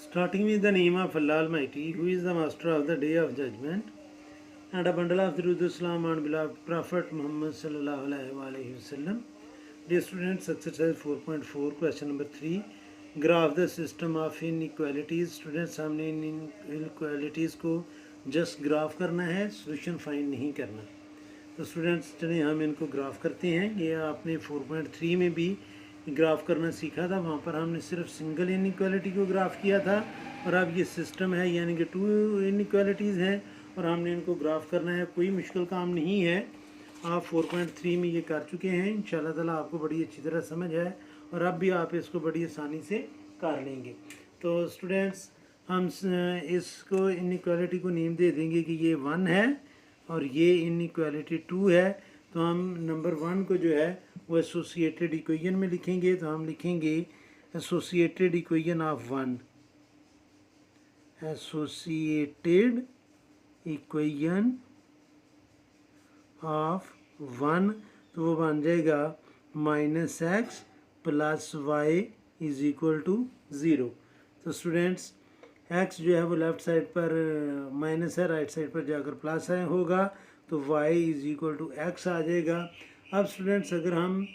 Starting with the name of Allah Almighty, who is the master of the day of judgment, and a bundle of Durud Islam and beloved Prophet Muhammad sallallahu alaihi wasallam. Dear students, exercise 4.4, question number 3. Graph the system of inequalities. Students, हमने inequalities को just graph करना है, solution find नहीं करना. तो students चलिए हम इनको ग्राफ करते हैं. ये आपने 4.3 में भी ग्राफ करना सीखा था. वहाँ पर हमने सिर्फ सिंगल इनइक्वालिटी को ग्राफ किया था, और अब ये सिस्टम है यानी कि 2 इनइक्वालिटीज़ हैं और हमने इनको ग्राफ करना है. कोई मुश्किल काम नहीं है, आप 4.3 में ये कर चुके हैं. इंशाल्लाह ताला आपको बड़ी अच्छी तरह समझ है और अब भी आप इसको बड़ी आसानी से कर लेंगे. तो स्टूडेंट्स हम इसको इनइक्वालिटी को नेम दे देंगे कि ये 1 है और ये इनइक्वालिटी 2 है. तो हम नंबर 1 को जो है वो एसोसिएटेड इक्वेशन में लिखेंगे. तो हम लिखेंगे associated equation of 1, associated equation of 1. तो वो बन जाएगा -x + y = 0. तो स्टूडेंट्स x जो है वो लेफ़्ट साइड पर माइनस है, राइट साइड पर जाकर प्लस है होगा, तो y = x आ जाएगा. अब स्टूडेंट्स अगर हम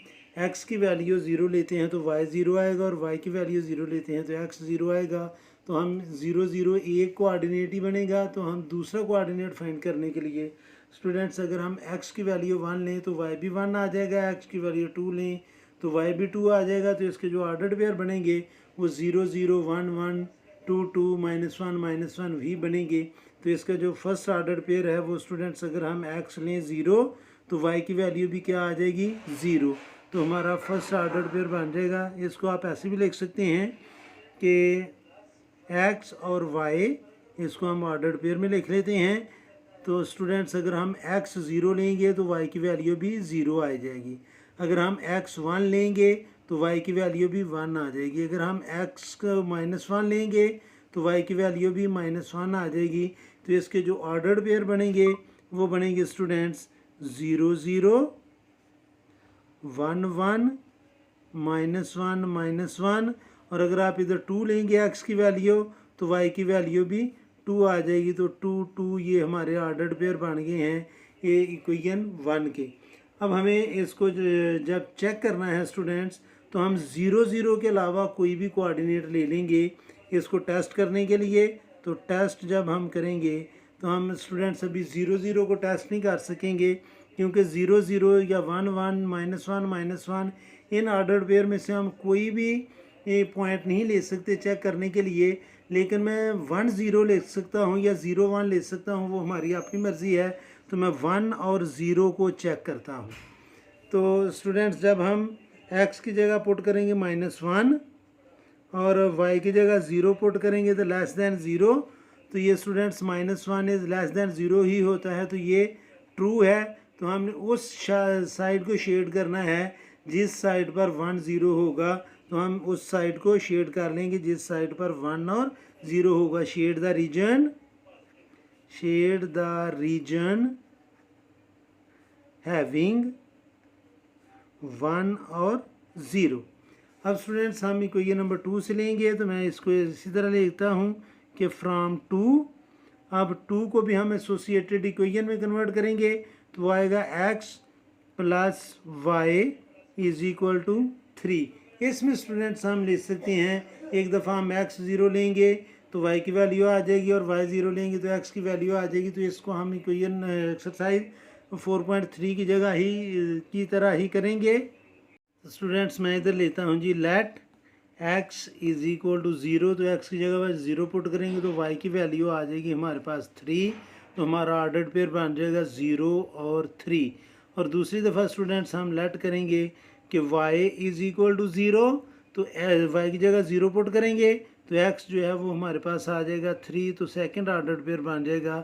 x की वैल्यू 0 लेते हैं तो y 0 आएगा, और y की वैल्यू 0 लेते हैं तो x 0 आएगा. तो हम 0 0 एक कोऑर्डिनेट ही बनेगा. तो हम दूसरा कोऑर्डिनेट फाइंड करने के लिए स्टूडेंट्स अगर हम x की वैल्यू 1 लें तो y भी 1 आ जाएगा, x की वैल्यू 2 लें तो y भी 2 आ जाएगा. तो इसके जो ऑर्डर्ड पेयर बनेंगे वो 0 0 1 1 2 2 -1 -1 भी बनेंगे. तो इसका जो फर्स्ट ऑर्डर पेयर है वो स्टूडेंट्स अगर हम x लें 0 तो y की वैल्यू भी क्या आ जाएगी 0. तो हमारा फर्स्ट ऑर्डर पेयर बन जाएगा. इसको आप ऐसे भी लिख सकते हैं कि x और y इसको हम ऑर्डर पेयर में लिख लेते हैं. तो स्टूडेंट्स अगर हम x 0 लेंगे तो y की वैल्यू भी 0 आ जाएगी. अगर हम x 1 लेंगे तो y की वैल्यू भी 1 आ जाएगी. अगर हम x का -1 लेंगे तो y की वैल्यू भी -1 आ जाएगी. तो इसके जो ऑर्डर्ड पेयर बनेंगे वो बनेंगे स्टूडेंट्स 0 0 1 1 -1 -1. और अगर आप इधर 2 लेंगे x की वैल्यू तो y की वैल्यू भी 2 आ जाएगी. तो 2 2 ये हमारे ऑर्डर्ड पेयर बन गए हैं ये इक्वेशन 1 के. अब हमें इसको जब चेक करना है स्टूडेंट्स तो हम 0 0 के अलावा कोई भी कोऑर्डिनेट ले लेंगे इसको टेस्ट करने के लिए. तो टेस्ट जब हम करेंगे तो हम स्टूडेंट्स अभी 0 0 को टेस्ट नहीं कर सकेंगे, क्योंकि 0 0 या 1 1 -1 -1 इन ऑर्डर्ड पेयर में से हम कोई भी पॉइंट नहीं ले सकते चेक करने के लिए. लेकिन मैं 1 0 ले सकता हूँ या 0 1 ले सकता हूँ, वो हमारी अपनी मर्ज़ी है. तो मैं 1 और 0 को चेक करता हूँ. तो स्टूडेंट्स जब हम x की जगह पुट करेंगे -1 और y की जगह 0 पुट करेंगे तो <0, तो ये स्टूडेंट्स -1 इज़ <0 ही होता है. तो ये ट्रू है. तो हमने उस साइड को शेड करना है जिस साइड पर 1 0 होगा. तो हम उस साइड को शेड कर लेंगे जिस साइड पर 1 और 0 होगा. शेड द रीजन हैविंग 1 और 0. अब स्टूडेंट्स हम इक्वेशन नंबर 2 से लेंगे. तो मैं इसको इसी तरह लिखता हूँ कि फ्रॉम 2. अब 2 को भी हम एसोसिएटेड इक्वेशन में कन्वर्ट करेंगे तो वो आएगा x + y = 3. इसमें स्टूडेंट्स हम ले सकते हैं एक दफ़ा हम x 0 लेंगे तो y की वैल्यू आ जाएगी और y 0 लेंगे तो x की वैल्यू आ जाएगी. तो इसको हम इक्वेशन एक्सरसाइज 4.3 की जगह ही की तरह ही करेंगे. स्टूडेंट्स मैं इधर लेता हूँ जी लेट x = 0. तो x की जगह पर 0 पुट करेंगे तो y की वैल्यू आ जाएगी हमारे पास 3. तो हमारा ऑर्डर्ड पेयर बन जाएगा 0 और 3. और दूसरी दफ़ा स्टूडेंट्स हम लेट करेंगे कि y = 0. तो y की जगह 0 पुट करेंगे तो x जो है वो हमारे पास आ जाएगा 3. तो सेकंड ऑर्डर्ड पेयर बन जाएगा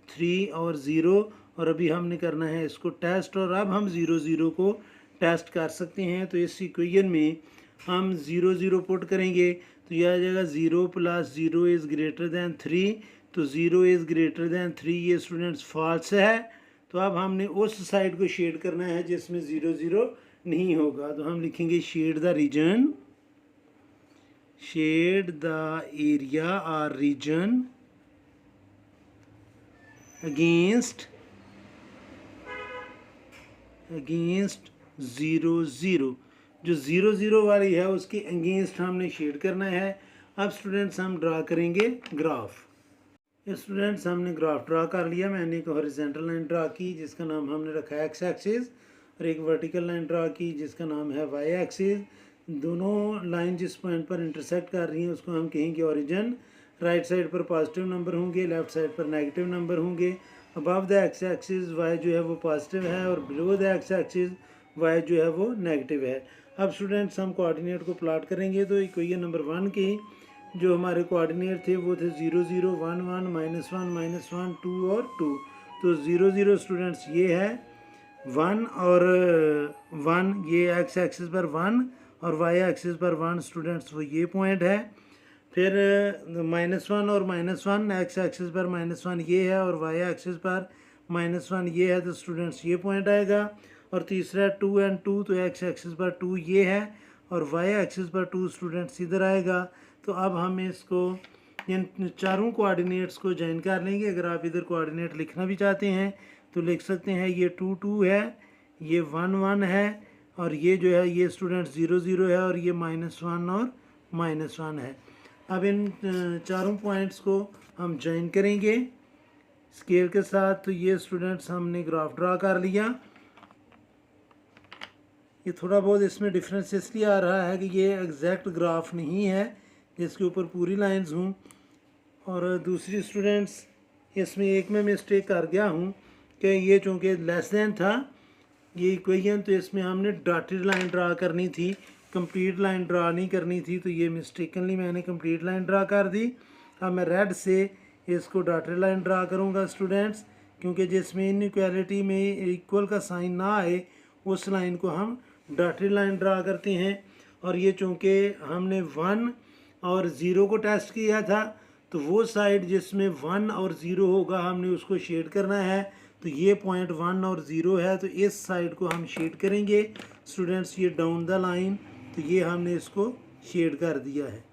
3 और 0. और अभी हमने करना है इसको टेस्ट, और अब हम 0 0 को टेस्ट कर सकते हैं. तो इस इक्वेशन में हम 0 0 पुट करेंगे तो यह आ जाएगा 0 + 0 > 3. तो 0 > 3 ये स्टूडेंट्स फॉल्स है. तो अब हमने उस साइड को शेड करना है जिसमें 0 0 नहीं होगा. तो हम लिखेंगे shade the shade the area or region against 0 0। जो 0 0 वाली है उसके अगेंस्ट हमने शेड करना है। अब स्टूडेंट्स हम ड्रा करेंगे ग्राफ। स्टूडेंट्स हमने ग्राफ ड्रा कर लिया। मैंने एक हॉरिजॉन्टल लाइन ड्रा की जिसका नाम हमने रखा है एक्स एक्सिस, और एक वर्टिकल लाइन ड्रा की जिसका नाम है वाई एक्सिस। दोनों लाइन जिस पॉइंट पर इंटरसेक्ट कर रही हैं उसको हम कहेंगे ओरिजिन। राइट साइड पर पॉजिटिव नंबर होंगे, लेफ्ट साइड पर नेगेटिव नंबर होंगे। Above the x axis y जो है वो पॉजिटिव है और below the x axis y जो है वो नेगेटिव है। अब स्टूडेंट्स हम कोऑर्डिनेट को प्लॉट करेंगे तो इक्वेशन नंबर 1 की जो हमारे कोऑर्डिनेट थे वो थे 0 0 1 1 -1 -1 2 और 2। तो 0 0 स्टूडेंट्स ये है 1 और 1, ये एक्स एक्सिस पर 1 और वाई एक्सिस पर 1 स्टूडेंट्स वो ये पॉइंट है। फिर -1 और -1 एक्स एक्सिस पर -1 ये है और वाई एक्सिस पर -1 ये है, तो स्टूडेंट्स ये पॉइंट आएगा। और तीसरा 2 और 2, तो एक्स एक्सिस पर 2 ये है और वाई एक्सिस पर 2 स्टूडेंट्स इधर आएगा। तो अब हम इसको इन चारों कोऑर्डिनेट्स को ज्वाइन कर लेंगे। अगर आप इधर कोऑर्डिनेट लिखना भी चाहते हैं तो लिख सकते हैं। ये 2 2 है, ये 1 1 है और ये जो है ये स्टूडेंट्स 0 0 है और ये -1 और -1 है। अब इन चारों पॉइंट्स को हम ज्वाइन करेंगे स्केल के साथ। तो ये स्टूडेंट्स हमने ग्राफ ड्रा कर लिया। ये थोड़ा बहुत इसमें डिफरेंस इसलिए आ रहा है कि ये एग्जैक्ट ग्राफ नहीं है जिसके ऊपर पूरी लाइंस हूँ। और दूसरी स्टूडेंट्स इसमें एक मैं मिस्टेक कर गया हूँ कि ये चूँकि लेस देन था ये इक्वेशन, तो इसमें हमने डॉटेड लाइन ड्रा करनी थी, कंप्लीट लाइन ड्रा नहीं करनी थी। तो ये मिस्टेकनली मैंने कंप्लीट लाइन ड्रा कर दी। अब मैं रेड से इसको डॉटेड लाइन ड्रा करूँगा स्टूडेंट्स, क्योंकि जिसमें इनइक्वालिटी में इक्वल का साइन ना आए उस लाइन को हम डॉटेड लाइन ड्रा करते हैं। और ये चूँकि हमने 1 और 0 को टेस्ट किया था तो वो साइड जिसमें 1 और 0 होगा हमने उसको शेड करना है। तो ये पॉइंट 1 और 0 है, तो इस साइड को हम शेड करेंगे स्टूडेंट्स। ये डाउन द लाइन, तो ये हमने इसको शेड कर दिया है।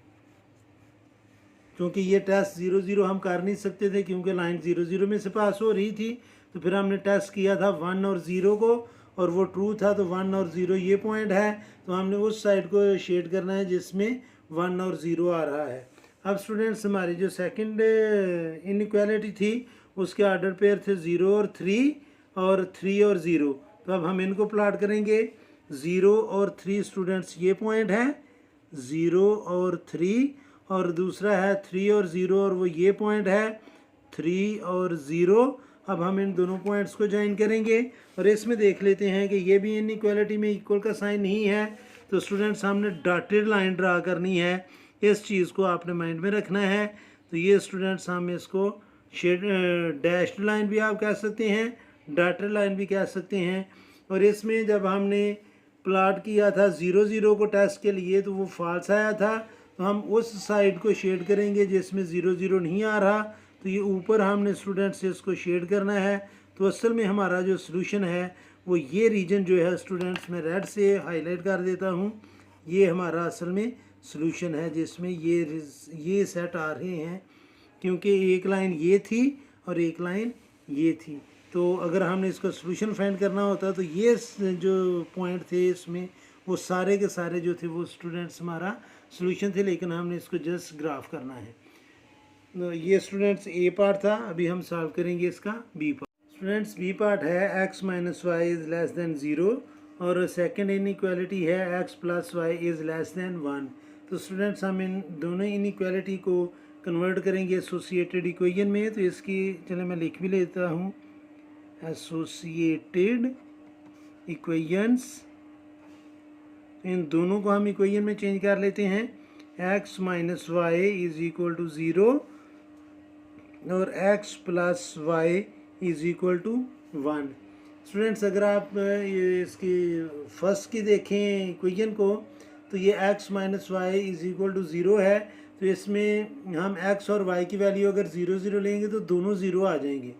क्योंकि ये टेस्ट 0 0 हम कर नहीं सकते थे क्योंकि लाइन 0 0 में से पास हो रही थी, तो फिर हमने टेस्ट किया था 1 और 0 को और वो ट्रू था। तो 1 और 0 ये पॉइंट है, तो हमने उस साइड को शेड करना है जिसमें 1 और 0 आ रहा है। अब स्टूडेंट्स हमारी जो सेकंड इनइक्वालिटी थी उसके ऑर्डर पेयर थे 0 और 3 और 3 और 0। तो अब हम इनको प्लॉट करेंगे। 0 और 3 स्टूडेंट्स ये पॉइंट है 0 और 3, और दूसरा है 3 और 0 और वो ये पॉइंट है 3 और 0। अब हम इन दोनों पॉइंट्स को ज्वाइन करेंगे और इसमें देख लेते हैं कि ये भी इनइक्वालिटी में इक्वल का साइन नहीं है। तो स्टूडेंट्स हमने डॉटेड लाइन ड्रा करनी है, इस चीज़ को आपने माइंड में रखना है। तो ये स्टूडेंट्स हम इसको शेड डैश्ड लाइन भी आप कह सकते हैं, डॉटेड लाइन भी कह सकते हैं। और इसमें जब हमने प्लॉट किया था 0 0 को टेस्ट के लिए तो वो फॉल्स आया था, तो हम उस साइड को शेड करेंगे जिसमें 0 0 नहीं आ रहा। तो ये ऊपर हमने स्टूडेंट्स इसको शेड करना है। तो असल में हमारा जो सॉल्यूशन है वो ये रीजन जो है स्टूडेंट्स मैं रेड से हाईलाइट कर देता हूँ, ये हमारा असल में सॉल्यूशन है जिसमें ये सेट आ रहे हैं, क्योंकि एक लाइन ये थी और एक लाइन ये थी। तो अगर हमने इसका सॉल्यूशन फाइंड करना होता तो ये जो पॉइंट थे इसमें वो सारे के सारे जो थे वो स्टूडेंट्स हमारा सॉल्यूशन थे, लेकिन हमने इसको जस्ट ग्राफ करना है। तो ये स्टूडेंट्स ए पार्ट था। अभी हम सॉल्व करेंगे इसका B part. Students B part है x minus y is less than 0 और सेकंड इनइक्वालिटी है x plus y is less than 1। तो स्टूडेंट्स हम इन दोनों इनइक्वालिटी को कन्वर्ट करेंगे एसोसिएटेड इक्वेशन में। तो इसकी चलिए मैं लिख भी लेता हूँ, एसोसिएटेड इक्वेशंस। इन दोनों को हम इक्वेशन में चेंज कर लेते हैं। x minus y is equal to 0 और x plus y is equal to 1। Students अगर आप ये इसकी फर्स्ट की देखें इक्वेशन को तो ये x minus y is equal to 0 है। तो इसमें हम x और y की वैल्यू अगर 0 0 लेंगे तो दोनों 0 आ जाएंगे,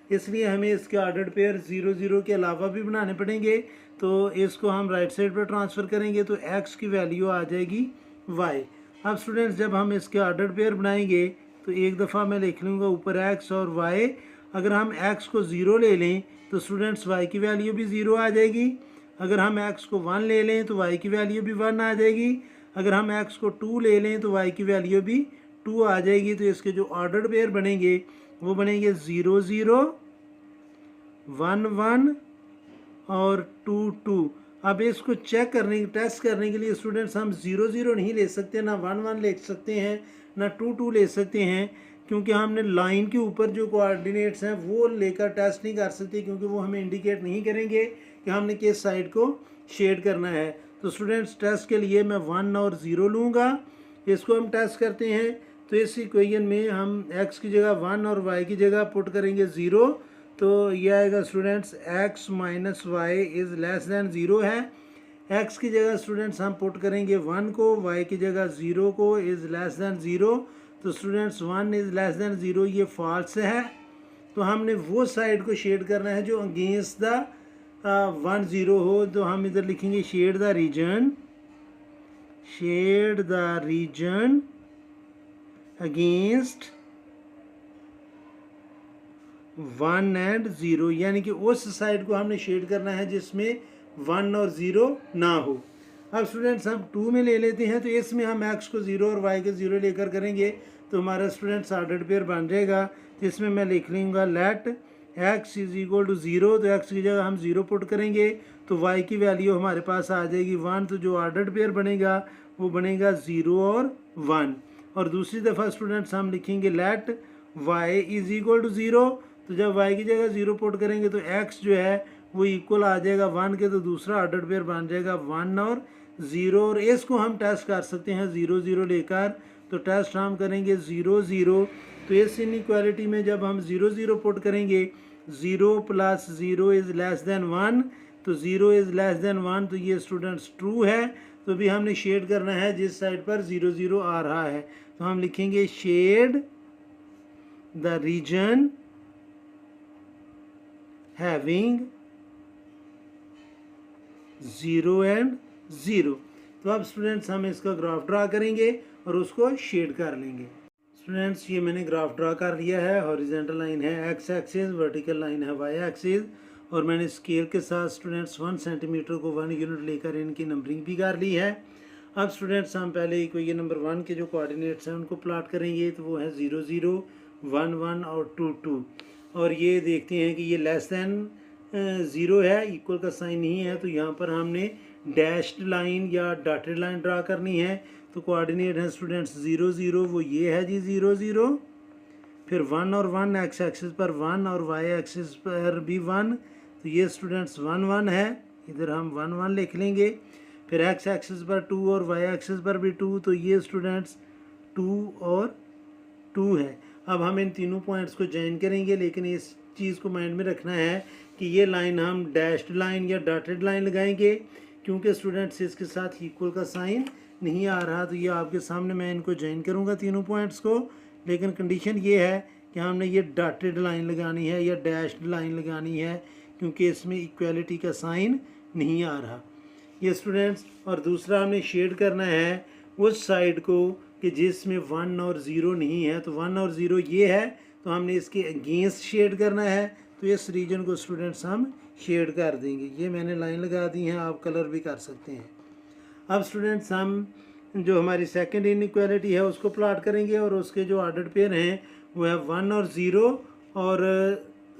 इसलिए हमें इसके ऑर्डर्ड पेयर 0 0 के अलावा भी बनाने पड़ेंगे। तो इसको हम राइट साइड पर ट्रांसफ़र करेंगे तो x की वैल्यू आ जाएगी y। अब स्टूडेंट्स जब हम इसके ऑर्डर पेयर बनाएंगे तो एक दफ़ा मैं लिख लूँगा ऊपर x और y। अगर हम x को 0 ले लें तो स्टूडेंट्स y की वैल्यू भी 0 आ जाएगी। अगर हम x को 1 ले लें तो y की वैल्यू भी 1 आ जाएगी। अगर हम x को 2 ले लें तो y की वैल्यू भी 2 आ जाएगी। तो इसके जो ऑर्डर पेयर बनेंगे वो बनेंगे 0 0 1 1 और 2 2। अब इसको चेक करने टेस्ट करने के लिए स्टूडेंट्स हम 0 0 नहीं ले सकते, ना 1 1 ले सकते हैं, ना 2 2 ले सकते हैं, क्योंकि हमने लाइन के ऊपर जो कोऑर्डिनेट्स हैं वो लेकर टेस्ट नहीं कर सकते, क्योंकि वो हमें इंडिकेट नहीं करेंगे कि हमने किस साइड को शेड करना है। तो स्टूडेंट्स टेस्ट के लिए मैं 1 और 0 लूँगा, इसको हम टेस्ट करते हैं। तो इस इक्वेशन में हम x की जगह 1 और y की जगह पुट करेंगे 0। तो ये आएगा students x minus y is less than 0 है। x की जगह स्टूडेंट्स हम पुट करेंगे 1 को, y की जगह 0 को, इज़ लेस दैन 0। तो स्टूडेंट्स 1 इज़ लेस दैन 0 ये फॉल्स है। तो हमने वो साइड को शेड करना है जो अगेंस्ट द 1 0 हो। तो हम इधर लिखेंगे shade the region against 1 and 0, यानी कि उस साइड को हमने शेड करना है जिसमें 1 और 0 ना हो। अब स्टूडेंट्स हम 2 में ले लेते हैं, तो इसमें हम x को 0 और y को 0 लेकर करेंगे तो हमारा स्टूडेंट्स ऑर्डर पेयर बन जाएगा। तो इसमें मैं लिख लूँगा let x is equal to 0। तो x की जगह हम 0 पुट करेंगे तो y की वैल्यू हमारे पास आ जाएगी 1। तो जो ऑर्डर पेयर बनेगा वो बनेगा 0 और 1। और दूसरी दफ़ा स्टूडेंट्स हम लिखेंगे let y is equal to 0। तो जब y की जगह 0 पुट करेंगे तो x जो है वो इक्वल आ जाएगा 1 के। तो दूसरा ऑर्डर पेयर बन जाएगा 1 और 0। और इसको हम टेस्ट कर सकते हैं 0 0 लेकर। तो टेस्ट हम करेंगे 0 0। तो इस इनइक्वालिटी में जब हम 0 0 पुट करेंगे 0 प्लस 0 इज़ लेस दैन 1। तो 0 इज़ लेस दैन 1, तो ये स्टूडेंट्स ट्रू है। तो भी हमने शेड करना है जिस साइड पर 0 0 आ रहा है। तो हम लिखेंगे shade the region having 0 and 0। तो अब स्टूडेंट्स हम इसका ग्राफ ड्रा करेंगे और उसको शेड कर लेंगे। स्टूडेंट्स ये मैंने ग्राफ ड्रा कर लिया है। हॉरिजॉन्टल लाइन है x एक्सिस, वर्टिकल लाइन है y एक्सिस, और मैंने स्केल के साथ स्टूडेंट्स 1 सेंटीमीटर को 1 यूनिट लेकर इनकी नंबरिंग भी कर ली है। अब स्टूडेंट्स हम पहले इक्वेशन नंबर 1 के जो कोऑर्डिनेट्स हैं उनको प्लॉट करेंगे। तो वो है 0 0 1 1 और 2 2। और ये देखते हैं कि ये लेस दैन 0 है, इक्वल का साइन नहीं है। तो यहाँ पर हमने डैश्ड लाइन या डॉटेड लाइन ड्रा करनी है। तो कोऑर्डिनेट है स्टूडेंट्स 0 0, वो ये है जी 0 0। फिर 1 और 1 x एक्सिस पर 1 और y एक्सिस पर भी 1। तो ये स्टूडेंट्स 1 1 है, इधर हम 1 1 लिख लेंगे। फिर x एक्सिस पर 2 और y एक्सिस पर भी 2। तो ये स्टूडेंट्स 2 और 2 है। अब हम इन तीनों पॉइंट्स को जॉइन करेंगे, लेकिन इस चीज़ को माइंड में रखना है कि ये लाइन हम डैश्ड लाइन या डॉटेड लाइन लगाएंगे, क्योंकि स्टूडेंट्स इसके साथ इक्वल का साइन नहीं आ रहा। तो ये आपके सामने मैं इनको जॉइन करूँगा तीनों पॉइंट्स को, लेकिन कंडीशन ये है कि हमने ये डॉटेड लाइन लगानी है या डैश्ड लाइन लगानी है, क्योंकि इसमें इक्वालिटी का साइन नहीं आ रहा ये स्टूडेंट्स। और दूसरा हमने शेड करना है उस साइड को कि जिसमें 1 और 0 नहीं है। तो 1 और 0 ये है, तो हमने इसके अगेंस्ट शेड करना है। तो इस रीजन को स्टूडेंट्स हम शेड कर देंगे। ये मैंने लाइन लगा दी है, आप कलर भी कर सकते हैं। अब स्टूडेंट्स हम जो हमारी सेकंड इनइक्वालिटी है उसको प्लॉट करेंगे, और उसके जो ऑर्डर पेयर हैं वो है 1 और 0 और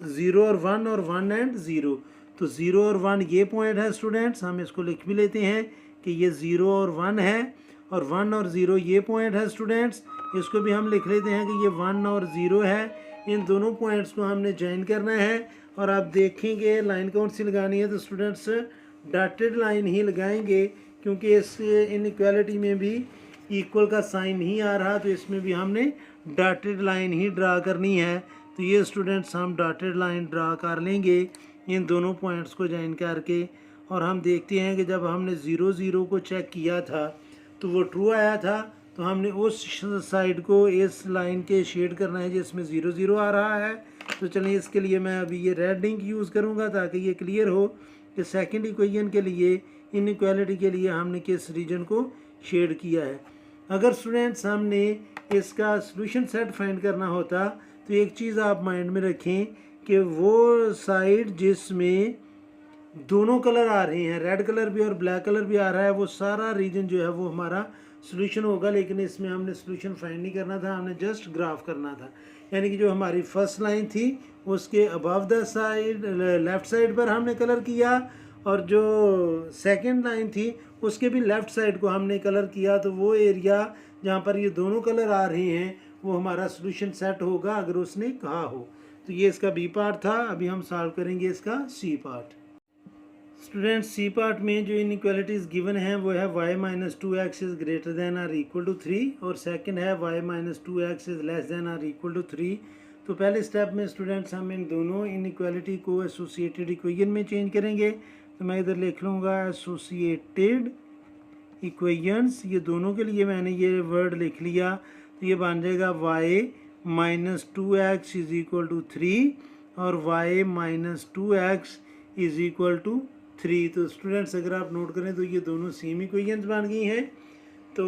0 और 1 और 1 एंड 0। तो 0 और 1 ये पॉइंट है स्टूडेंट्स, हम इसको लिख भी लेते हैं कि ये 0 और 1 है। और 1 और 0 ये पॉइंट है स्टूडेंट्स, इसको भी हम लिख लेते हैं कि ये 1 और 0 है। इन दोनों पॉइंट्स को हमने जॉइन करना है। और आप देखेंगे लाइन कौन सी लगानी है, तो स्टूडेंट्स डॉटेड लाइन ही लगाएंगे, क्योंकि इस इनइक्वालिटी में भी इक्वल का साइन नहीं आ रहा। तो इसमें भी हमने डॉटेड लाइन ही ड्रा करनी है। तो ये स्टूडेंट्स हम डॉटेड लाइन ड्रा कर लेंगे इन दोनों पॉइंट्स को जॉइन करके। और हम देखते हैं कि जब हमने 0 0 को चेक किया था तो वो ट्रू आया था। तो हमने उस साइड को इस लाइन के शेड करना है जिसमें 0 0 आ रहा है। तो चलिए इसके लिए मैं अभी ये रेड इंक यूज़ करूँगा ताकि ये क्लियर हो कि सेकंड इक्वेशन के लिए इनइक्वालिटी के लिए हमने किस रीजन को शेड किया है। अगर स्टूडेंट्स हमने इसका सॉल्यूशन सेट फाइंड करना होता तो एक चीज़ आप माइंड में रखें कि वो साइड जिसमें दोनों कलर आ रहे हैं, रेड कलर भी और ब्लैक कलर भी आ रहा है, वो सारा रीजन जो है वो हमारा सॉल्यूशन होगा। लेकिन इसमें हमने सॉल्यूशन फाइंड नहीं करना था, हमने जस्ट ग्राफ करना था। यानी कि जो हमारी फर्स्ट लाइन थी उसके above the side left side पर हमने कलर किया, और जो सेकंड लाइन थी उसके भी लेफ़्ट साइड को हमने कलर किया। तो वो एरिया जहाँ पर ये दोनों कलर आ रहे हैं वो हमारा सॉल्यूशन सेट होगा अगर उसने कहा हो। तो ये इसका बी पार्ट था। अभी हम सॉल्व करेंगे इसका C part. Students, C part में जो इनइक्वालिटीज़ गिवन हैं वो है y minus 2x is greater than or equal to 3 और सेकंड है y minus 2x is less than or equal to 3। तो पहले स्टेप में स्टूडेंट्स हम इन दोनों इनइक्वालिटी को एसोसिएटेड इक्वेशन में चेंज करेंगे। तो मैं इधर लिख लूँगा एसोसिएटेड इक्वेशंस, ये दोनों के लिए मैंने ये वर्ड लिख लिया। तो ये बन जाएगा y minus 2x is equal to 3 और y minus 2x is equal to 3। तो स्टूडेंट्स अगर आप नोट करें तो ये दोनों सेम इक्वेशंस बन गई हैं। तो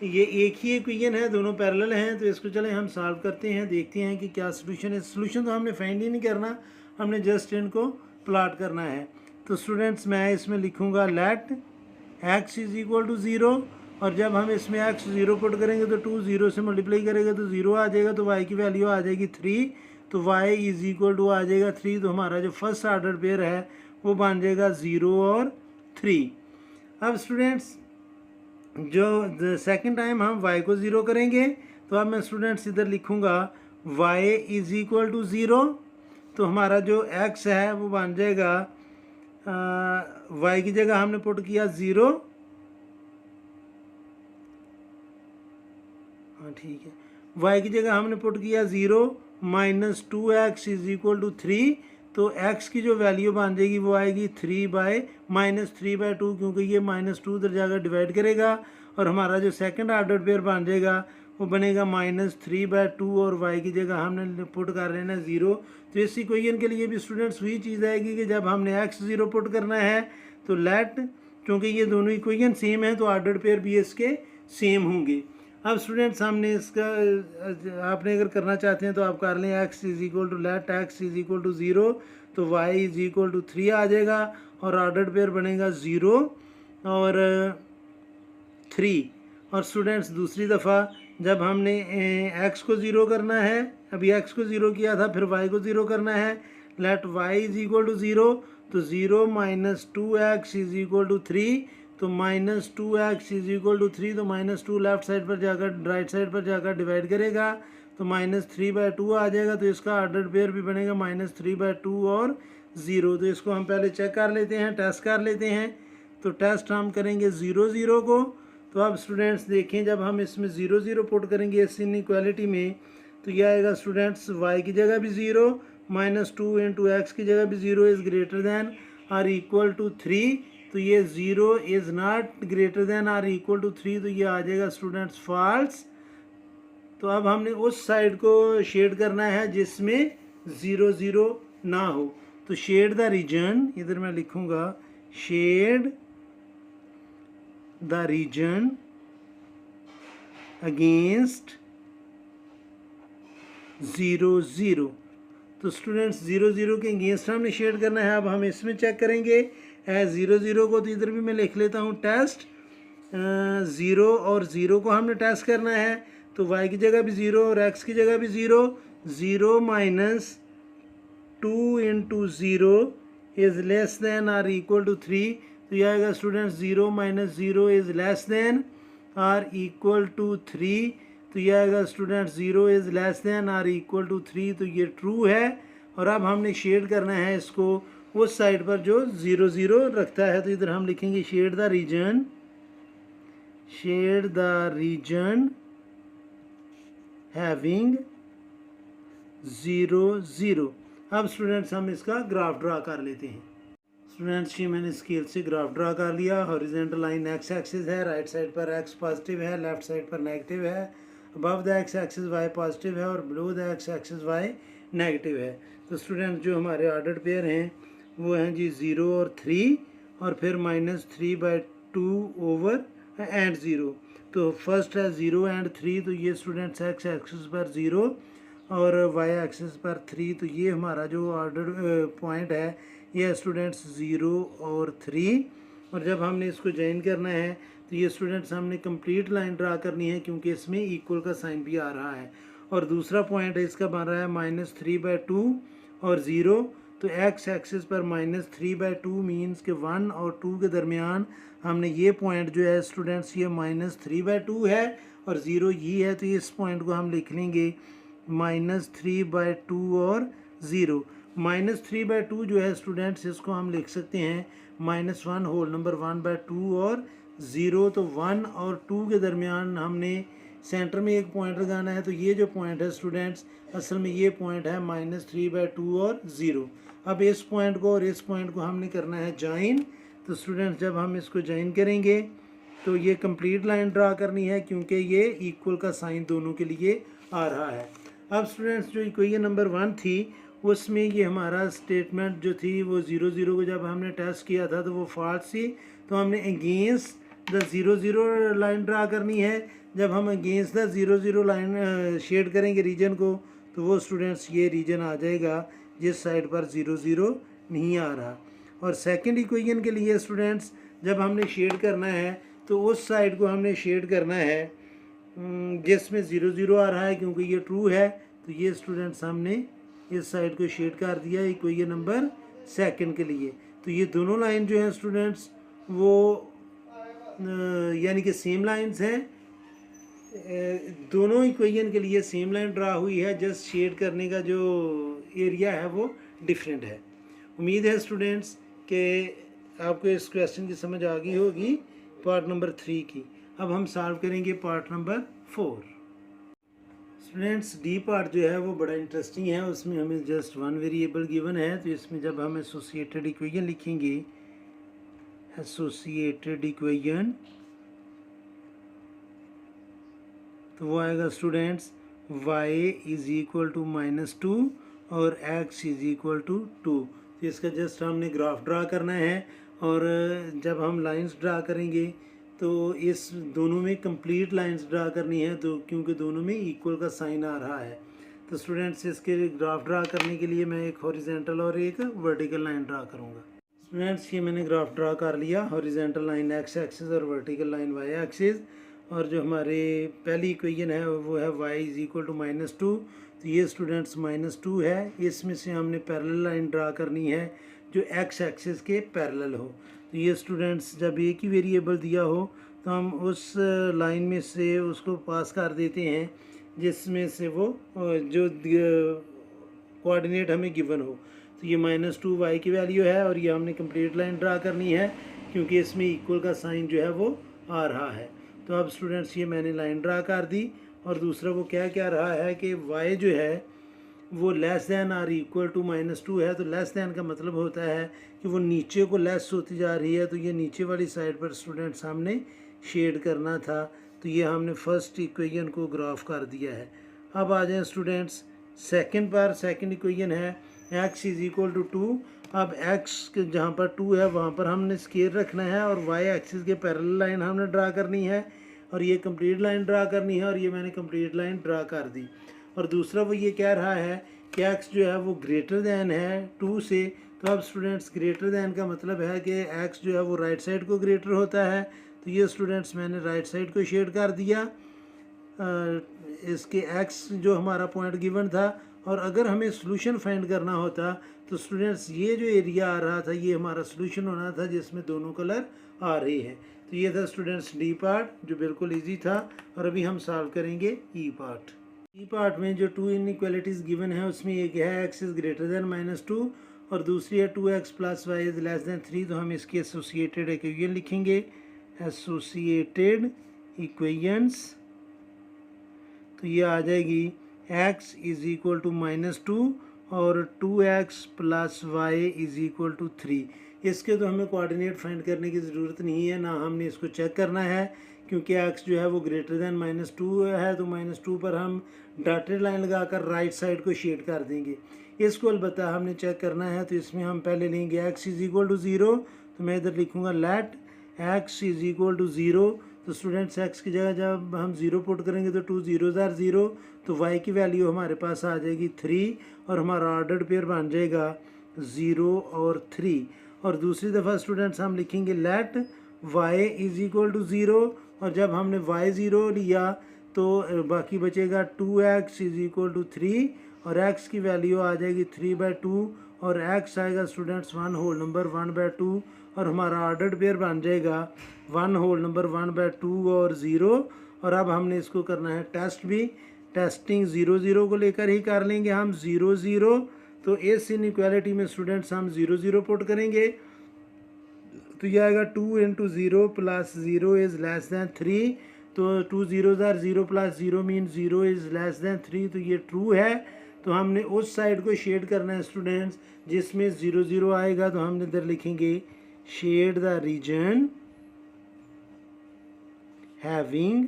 ये एक ही इक्वेशन है, दोनों पैरेलल हैं। तो इसको चलें हम सॉल्व करते हैं, देखते हैं कि क्या सॉल्यूशन है। सॉल्यूशन तो हमने फाइंड ही नहीं करना, हमने जस्ट इनको प्लॉट करना है। तो स्टूडेंट्स मैं इसमें लिखूँगा let x is equal to 0, और जब हम इसमें x 0 पुट करेंगे तो 2 0 से मल्टीप्लाई करेगा तो 0 आ जाएगा, तो y की वैल्यू आ जाएगी 3। तो y इज़ इक्वल टू आ जाएगा 3। तो हमारा जो फर्स्ट ऑर्डर पेयर है वो बन जाएगा 0 और 3। अब स्टूडेंट्स जो सेकंड टाइम हम y को 0 करेंगे, तो अब मैं स्टूडेंट्स इधर लिखूँगा y इज़ इक्वल टू 0। तो हमारा जो x है वो बन जाएगा y की जगह हमने पुट किया 0, हाँ ठीक है, y की जगह हमने पुट किया 0 minus 2x is equal to 3। तो x की जो वैल्यू बन जाएगी वो आएगी 3/-2, क्योंकि ये -2 उधर जाकर डिवाइड करेगा, और हमारा जो सेकंड ऑर्डर पेयर बन जाएगा वो बनेगा -3/2 और y की जगह हमने पुट कर लेना 0। तो इस इक्वेशन के लिए भी स्टूडेंट्स वही चीज़ आएगी कि जब हमने x 0 पुट करना है तो लेट, क्योंकि ये दोनों इक्वेशन सेम है तो ऑर्डर पेयर भी इसके सेम होंगे। अब स्टूडेंट्स हमने इसका आपने अगर करना चाहते हैं तो आप कर लें x is equal to let x is equal to 0, तो y इज़ इक्वल टू 3 आ जाएगा, और ऑर्डर पेयर बनेगा 0 और 3। और स्टूडेंट्स दूसरी दफ़ा जब हमने x को 0 करना है, अभी x को 0 किया था, फिर y को 0 करना है, let y is equal to 0, तो 0 minus 2x is equal to 3। तो -2x इज़ इक्वल टू 3, तो -2 लेफ्ट साइड पर जाकर राइट साइड पर जाकर डिवाइड करेगा तो -3/2 आ जाएगा। तो इसका ऑर्डर पेयर भी बनेगा -3/2 और 0। तो इसको हम पहले चेक कर लेते हैं, टेस्ट कर लेते हैं। तो टेस्ट हम करेंगे 0 0 को। तो अब स्टूडेंट्स देखें, जब हम इसमें 0 0 पुट करेंगे इस इनइक्वालिटी में, तो यह आएगा स्टूडेंट्स y की जगह भी 0, -2 इंटू x की जगह भी 0 is greater than or equal to 3। तो ये 0 is not greater than or equal to 3, तो ये आ जाएगा स्टूडेंट्स फॉल्स। तो अब हमने उस साइड को शेड करना है जिसमें 0 0 ना हो। तो शेड द रीजन, इधर मैं लिखूँगा शेड द रीजन अगेंस्ट 0 0। तो स्टूडेंट्स 0 0 के अगेंस्ट हमने शेड करना है। अब हम इसमें चेक करेंगे 0 0 को, तो इधर भी मैं लिख लेता हूँ टेस्ट 0 और 0 को हमने टेस्ट करना है। तो y की जगह भी 0 और x की जगह भी 0, 0 minus 2 into 0 is less than or equal to 3। तो यह आएगा students 0 minus 0 is less than or equal to 3। तो यह आएगा students 0 is less than or equal to 3। तो ये ट्रू है। और अब हमने शेड करना है इसको उस साइड पर जो 0 0 रखता है। तो इधर हम लिखेंगे शेड द रीजन हैविंग 0 0। अब स्टूडेंट्स हम इसका ग्राफ ड्रा कर लेते हैं। स्टूडेंट्स ये मैंने स्केल से ग्राफ ड्रा कर लिया। हॉरिजॉन्टल लाइन एक्स एक्सिस है, राइट साइड पर एक्स पॉजिटिव है, लेफ्ट साइड पर नेगेटिव है, above the x axis y positive है और below the x axis y negative है। तो स्टूडेंट्स जो हमारे ऑर्डर्ड पेयर हैं वो हैं जी 0 और 3 और फिर -3/2 ओवर एंड 0। तो फर्स्ट है 0 एंड 3, तो ये स्टूडेंट्स एक्स एक्सिस पर 0 और वाई एक्सिस पर 3, तो ये हमारा जो ऑर्डर पॉइंट है ये है स्टूडेंट्स 0 और 3। और जब हमने इसको ज्वाइन करना है तो ये स्टूडेंट्स हमने कंप्लीट लाइन ड्रा करनी है क्योंकि इसमें इक्वल का साइन भी आ रहा है। और दूसरा पॉइंट है इसका बन रहा है -3/2 और 0, तो एक्स एक्सिस पर -3/2 मीन्स के 1 और 2 के दरमियान हमने ये पॉइंट जो है स्टूडेंट्स ये -3/2 है और 0 ये है, तो इस पॉइंट को हम लिख लेंगे -3/2 और 0। -3/2 जो है स्टूडेंट्स इसको हम लिख सकते हैं -1 होल नंबर 1/2 और 0, तो 1 और 2 के दरमियान हमने सेंटर में एक पॉइंट लगाना है, तो ये जो पॉइंट है स्टूडेंट्स असल में ये पॉइंट है -3/2 और 0। अब इस पॉइंट को और इस पॉइंट को हमने करना है ज्वाइन, तो स्टूडेंट्स जब हम इसको ज्वाइन करेंगे तो ये कंप्लीट लाइन ड्रा करनी है क्योंकि ये इक्वल का साइन दोनों के लिए आ रहा है। अब स्टूडेंट्स जो इक्वेशन नंबर 1 थी उसमें ये हमारा स्टेटमेंट जो थी वो 0 0 को जब हमने टेस्ट किया था तो वो फॉल्स थी, तो हमने अगेंस्ट द 0 0 लाइन ड्रा करनी है। जब हम अगेंस्ट द 0 0 लाइन शेड करेंगे रीजन को तो वो स्टूडेंट्स ये रीजन आ जाएगा जिस साइड पर 0 0 नहीं आ रहा। और सेकंड इक्वेशन के लिए स्टूडेंट्स जब हमने शेड करना है तो उस साइड को हमने शेड करना है जिसमें 0 0 आ रहा है क्योंकि ये ट्रू है, तो ये स्टूडेंट्स हमने इस साइड को शेड कर दिया इक्वेशन नंबर सेकंड के लिए। तो ये दोनों लाइन जो हैं स्टूडेंट्स वो यानी कि सेम लाइंस हैं, दोनों इक्वेशन के लिए सेम लाइन ड्रा हुई है, जस्ट शेड करने का जो एरिया है वो डिफरेंट है। उम्मीद है स्टूडेंट्स कि आपको इस क्वेश्चन की समझ आ गई होगी पार्ट नंबर 3 की। अब हम सॉल्व करेंगे part number 4। Students D part जो है वो बड़ा इंटरेस्टिंग है, उसमें हमें जस्ट 1 वेरिएबल गिवन है, तो इसमें जब हम एसोसिएटेड इक्वेशन लिखेंगे एसोसिएटेड इक्वेशन तो वो आएगा students y is equal to -2 और x इज़ इक्वल टू 2। तो इसका जस्ट हमने ग्राफ ड्रा करना है और जब हम लाइंस ड्रा करेंगे तो इस दोनों में कंप्लीट लाइंस ड्रा करनी है, तो क्योंकि दोनों में इक्वल का साइन आ रहा है। तो स्टूडेंट्स इसके ग्राफ ड्रा करने के लिए मैं एक हॉरिजेंटल और एक वर्टिकल लाइन ड्रा करूँगा। स्टूडेंट्स ये मैंने ग्राफ ड्रा कर लिया, हॉरिजेंटल लाइन x एक्सिस और वर्टिकल लाइन y एक्सिस। और जो हमारे पहली इक्वेशन है वो है y इज़ इक्वल टू -2, तो ये स्टूडेंट्स -2 है, इसमें से हमने पैरेलल लाइन ड्रा करनी है जो x एक्सिस के पैरेलल हो। तो ये स्टूडेंट्स जब एक ही वेरिएबल दिया हो तो हम उस लाइन में से उसको पास कर देते हैं जिसमें से वो जो कोऑर्डिनेट हमें गिवन हो। तो ये -2 y की वैल्यू है और ये हमने कंप्लीट लाइन ड्रा करनी है क्योंकि इसमें इक्वल का साइन जो है वो आ रहा है। तो अब स्टूडेंट्स ये मैंने लाइन ड्रा कर दी और दूसरा वो क्या रहा है कि y जो है वो लेस दैन और इक्वल टू -2 है, तो लेस दैन का मतलब होता है कि वो नीचे को लेस होती जा रही है, तो ये नीचे वाली साइड पर स्टूडेंट्स हमने शेड करना था, तो ये हमने फर्स्ट इक्वेशन को ग्राफ कर दिया है। अब आ जाएं स्टूडेंट्स सेकंड पर, सेकंड इक्वेशन है x इज़ इक्वल टू 2। अब x जहाँ पर 2 है वहाँ पर हमने स्केयर रखना है और y एक्सिस के पैरेलल लाइन हमने ड्रा करनी है और ये कंप्लीट लाइन ड्रा करनी है और ये मैंने कंप्लीट लाइन ड्रा कर दी। और दूसरा वो ये कह रहा है कि x जो है वो ग्रेटर दैन है 2 से, तो अब स्टूडेंट्स ग्रेटर दैन का मतलब है कि x जो है वो राइट साइड को ग्रेटर होता है, तो ये स्टूडेंट्स मैंने राइट साइड को शेड कर दिया इसके x जो हमारा पॉइंट गिवन था। और अगर हमें सोल्यूशन फाइंड करना होता तो स्टूडेंट्स ये जो एरिया आ रहा था ये हमारा सोल्यूशन होना था जिसमें दोनों कलर आ रही है। तो ये था स्टूडेंट्स डी पार्ट जो बिल्कुल इजी था। और अभी हम सॉल्व करेंगे ई पार्ट। ई पार्ट में जो 2 इनइक्वालिटीज़ गिवन है उसमें एक है x इज़ ग्रेटर दैन -2 और दूसरी है 2x + y is less than 3। तो हम इसकी एसोसिएटेड इक्वेशन लिखेंगे, एसोसिएटेड इक्वेशंस। तो ये आ जाएगी x इज़ इक्वल टू -2 और 2x + y is equal to 3। इसके तो हमें कोऑर्डिनेट फाइंड करने की ज़रूरत नहीं है, ना हमने इसको चेक करना है क्योंकि x जो है वो ग्रेटर दैन -2 है, तो -2 पर हम डॉटेड लाइन लगाकर राइट साइड को शेड कर देंगे। इसको अलबत्ता हमने चेक करना है, तो इसमें हम पहले लेंगे x इज़ इक्वल टू 0, तो मैं इधर लिखूँगा let x is equal to 0। तो स्टूडेंट्स एक्स की जगह जब हम 0 पुट करेंगे तो 2 ज़ीरोज़ आर 0, तो वाई की वैल्यू हमारे पास आ जाएगी 3 और हमारा ऑर्डर्ड पेयर बन जाएगा 0 और 3। और दूसरी दफ़ा स्टूडेंट्स हम लिखेंगे let y is equal to 0, और जब हमने वाई 0 लिया तो बाकी बचेगा 2x इज़ इक्वल टू 3 और x की वैल्यू आ जाएगी 3/2 और x आएगा स्टूडेंट्स 1 होल नंबर 1/2 और हमारा ऑर्डर्ड पेयर बन जाएगा 1 होल नंबर 1/2 और 0। और अब हमने इसको करना है टेस्ट भी, टेस्टिंग 0 0 को लेकर ही कर लेंगे हम 0 0। तो इस इनइक्वालिटी में स्टूडेंट्स हम 0 0 पुट करेंगे तो यह आएगा 2 into 0 plus 0 is less than 3, तो 2 zeros are 0 plus 0 mean 0 is less than 3, तो ये ट्रू है। तो हमने उस साइड को शेड करना है स्टूडेंट्स जिसमें 0 0 आएगा, तो हमने इधर लिखेंगे शेड द रीजन हैविंग